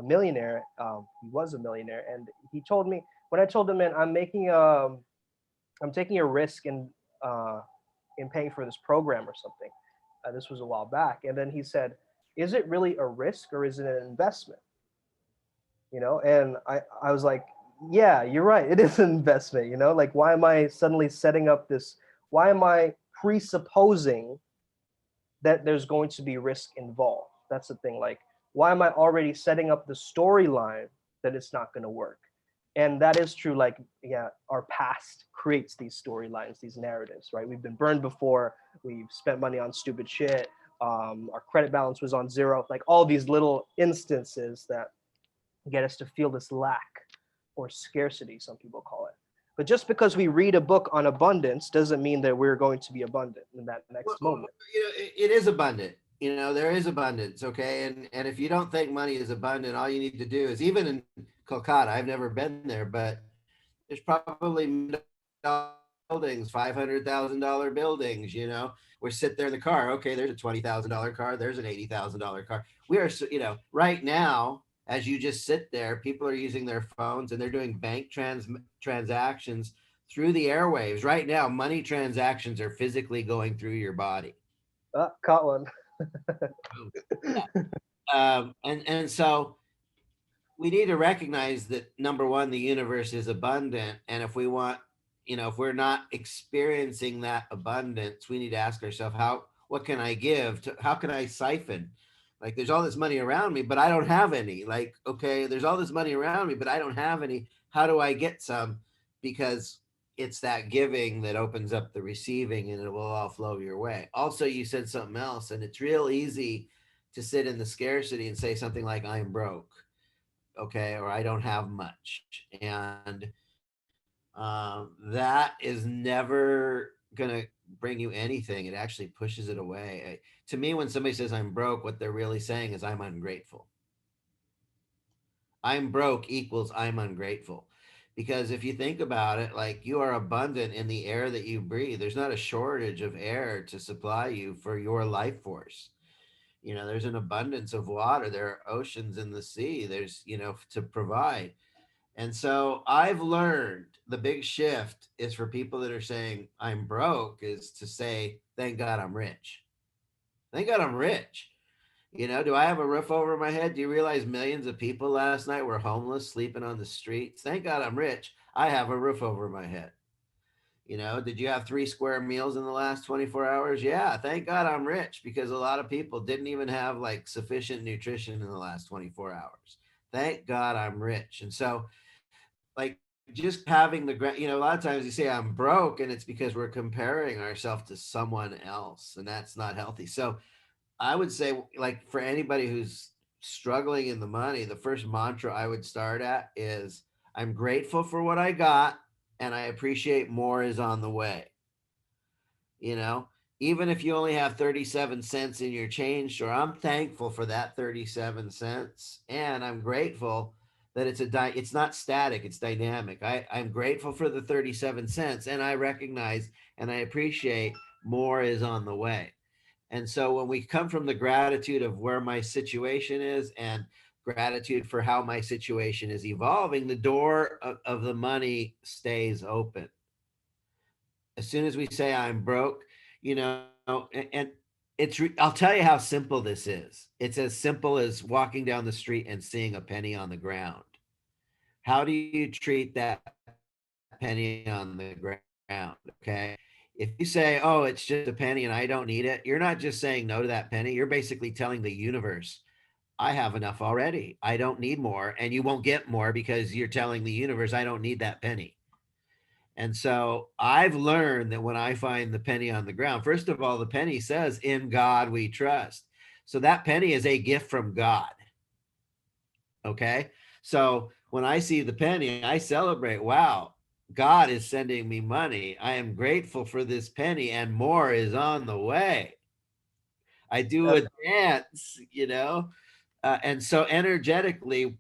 millionaire. He was a millionaire, and he told me when I told him, man, I'm taking a risk in paying for this program or something. This was a while back, and then he said, "Is it really a risk or is it an investment?" You know, and I was like, yeah, you're right, it is an investment. You know, like why am I suddenly setting up this, why am I presupposing that there's going to be risk involved? That's the thing. Like, why am I already setting up the storyline that it's not going to work? And that is true. Like, yeah, our past creates these storylines, these narratives, right? We've been burned before, we've spent money on stupid shit, our credit balance was on zero, like all these little instances that get us to feel this lack or scarcity, some people call it. But just because we read a book on abundance doesn't mean that we're going to be abundant in that Well, next moment. you know, it is abundant. You know, there is abundance. Okay, and if you don't think money is abundant, all you need to do is, even in Kolkata, I've never been there, but there's probably buildings, $500,000 buildings. You know, we sit there in the car. Okay, there's a $20,000 car. There's an $80,000 car. We are, you know, right now, as you just sit there, people are using their phones and they're doing bank transactions through the airwaves. Right now, money transactions are physically going through your body. Caught one. Yeah. And so we need to recognize that, number one, the universe is abundant, and if we want if we're not experiencing that abundance, we need to ask ourselves, what can I give to, how can I siphon? Like, there's all this money around me, but I don't have any. Like, okay, there's all this money around me, but I don't have any. How do I get some? Because it's that giving that opens up the receiving, and it will all flow your way. Also, you said something else, and it's real easy to sit in the scarcity and say something like, I'm broke, okay, or I don't have much. And that is never gonna bring you anything. It actually pushes it away. To me, when somebody says I'm broke, what they're really saying is I'm ungrateful. I'm broke equals I'm ungrateful. Because if you think about it, like, you are abundant in the air that you breathe. There's not a shortage of air to supply you for your life force. There's an abundance of water. There are oceans in the sea. There's, to provide. And so I've learned the big shift is for people that are saying I'm broke is to say, thank God I'm rich. Thank God I'm rich. Do I have a roof over my head? Do you realize millions of people last night were homeless, sleeping on the streets? Thank God I'm rich. I have a roof over my head. Did you have 3 square meals in the last 24 hours? Yeah, thank God I'm rich, because a lot of people didn't even have like sufficient nutrition in the last 24 hours. Thank God I'm rich. And so, like, just having a lot of times you say I'm broke, and it's because we're comparing ourselves to someone else, and that's not healthy. So I would say, like, for anybody who's struggling in the money, the first mantra I would start at is, I'm grateful for what I got, and I appreciate more is on the way. you know Even if you only have 37 cents in your change drawer, I'm thankful for that 37 cents, and I'm grateful that it's not static, it's dynamic. I'm grateful for the 37 cents, and I recognize and I appreciate more is on the way. And so when we come from the gratitude of where my situation is, and gratitude for how my situation is evolving, the door of the money stays open. As soon as we say I'm broke, and I'll tell you how simple this is. It's as simple as walking down the street and seeing a penny on the ground. How do you treat that penny on the ground? Okay. If you say, oh, it's just a penny and I don't need it, you're not just saying no to that penny. You're basically telling the universe, I have enough already. I don't need more. And you won't get more because you're telling the universe, I don't need that penny. And so I've learned that when I find the penny on the ground, first of all, the penny says, in God we trust. So that penny is a gift from God. Okay. So when I see the penny, I celebrate, wow, God is sending me money. I am grateful for this penny, and more is on the way. I do That's a dance. And so energetically,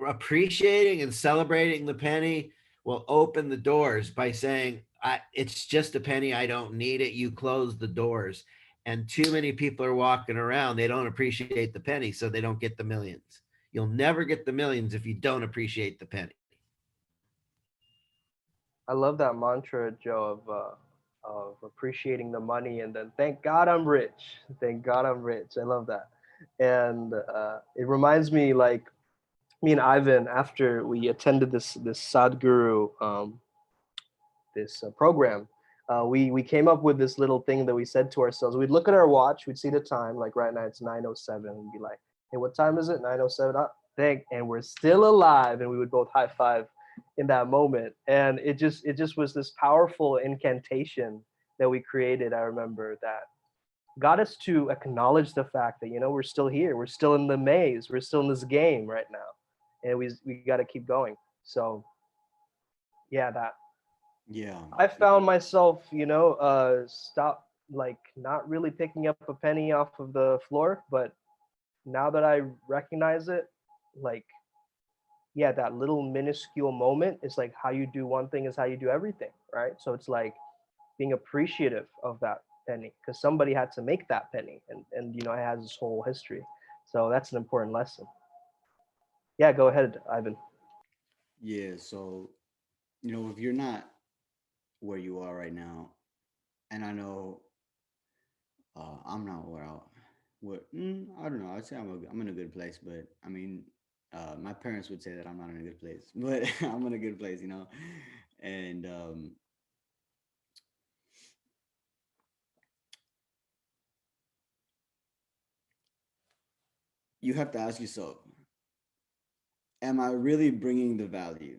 appreciating and celebrating the penny will open the doors by saying, it's just a penny, I don't need it. You close the doors. And too many people are walking around, they don't appreciate the penny, so they don't get the millions. You'll never get the millions if you don't appreciate the penny. I love that mantra, Joe, of appreciating the money and then thank God I'm rich. Thank God I'm rich. I love that. And it reminds me, like, me and Ivan, after we attended this Sadhguru this program, we came up with this little thing that we said to ourselves. We'd look at our watch, we'd see the time, like right now it's 9:07. We'd be like, hey, what time is it? 9:07. Thank, and we're still alive. And we would both high five in that moment. And it just was this powerful incantation that we created. I remember that got us to acknowledge the fact that we're still here, we're still in the maze, we're still in this game right now, and we got to keep going. So yeah, that Yeah. I found myself, stop, like, not really picking up a penny off of the floor, but now that I recognize it, like, yeah, that little minuscule moment is like how you do one thing is how you do everything, right? So it's like being appreciative of that penny because somebody had to make that penny, and it has this whole history. So that's an important lesson. Yeah, go ahead, Ivan. Yeah. So, if you're not where you are right now, and I know I'm not I don't know. I'd say I'm in a good place, but I mean, my parents would say that I'm not in a good place, but I'm in a good place. And you have to ask yourself, am I really bringing the value?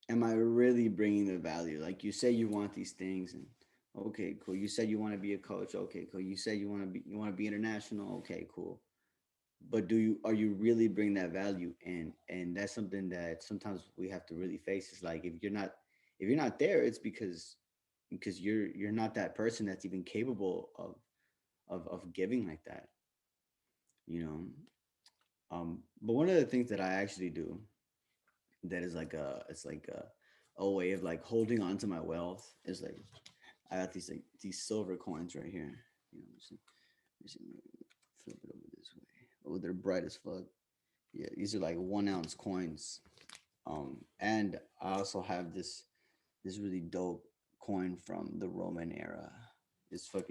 Am I really bringing the value? Like, you say you want these things, and okay, cool. You said you want to be a coach. Okay, cool. You said you want to be international. Okay, cool. But are you really bringing that value? And that's something that sometimes we have to really face. Is like, if you're not there, it's because you're not that person that's even capable of giving like that, you know. But one of the things that I actually do that is like a way of like holding on to my wealth is like, I got these silver coins right here. You know, flip it over this way. Oh, they're bright as fuck. Yeah, these are like 1 ounce coins. And I also have this really dope coin from the Roman era. It's from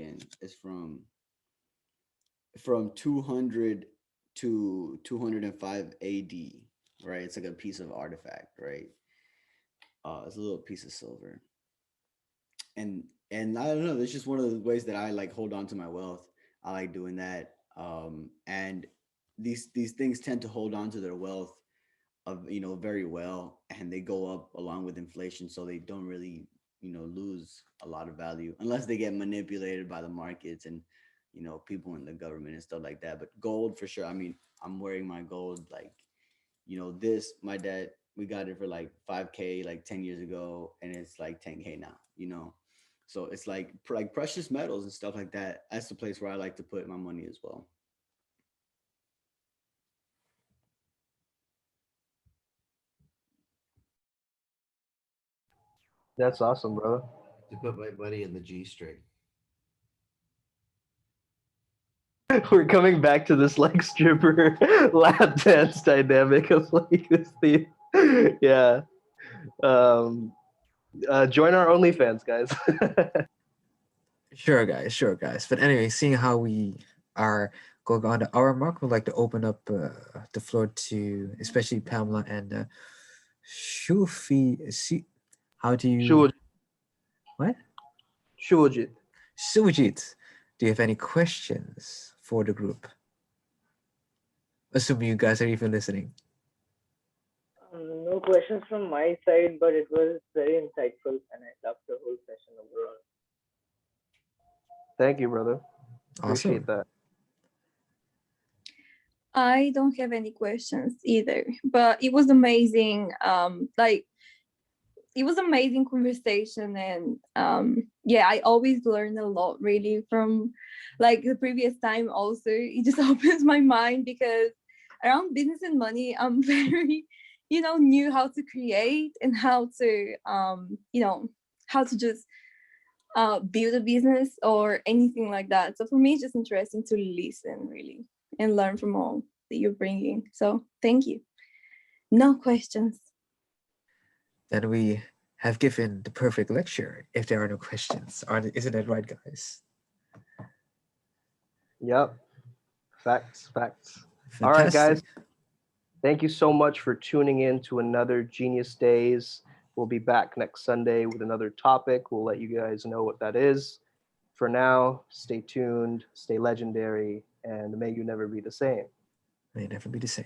200 to 205 AD, right? It's like a piece of artifact, right? It's a little piece of silver. And and I don't know, that's just one of the ways that I like hold on to my wealth. I like doing that. And these things tend to hold on to their wealth of, very well, and they go up along with inflation, so they don't really, lose a lot of value unless they get manipulated by the markets and, people in the government and stuff like that. But gold for sure. I mean, I'm wearing my gold, like, this, my dad, we got it for like 5K like 10 years ago, and it's like 10K now. So it's like precious metals and stuff like that. That's the place where I like to put my money as well. That's awesome, brother. To put my money in the G string. We're coming back to this like stripper lap dance dynamic of like this theme. Yeah. Um, join our OnlyFans, guys. Sure, guys. Sure, guys. But anyway, seeing how we are going on the hour mark, we'd like to open up the floor to especially Pamela and Shufi. How do you Shuvajit. what? Shuvajit. Sujit, do you have any questions for the group? Assuming you guys are even listening. No questions from my side, but it was very insightful and I loved the whole session overall. Thank you, brother. Awesome. Appreciate that. I don't have any questions either, but it was amazing. It was amazing conversation, and yeah, I always learn a lot really from like the previous time. Also, it just opens my mind because around business and money, I'm very, new how to create and how to, how to just build a business or anything like that. So for me, it's just interesting to listen really and learn from all that you're bringing. So thank you. No questions. Then we have given the perfect lecture if there are no questions. Isn't that right, guys? Yep. Facts. All right, guys. Fantastic. Thank you so much for tuning in to another Genius Days. We'll be back next Sunday with another topic. We'll let you guys know what that is. For now, stay tuned, stay legendary, and may you never be the same. May never be the same.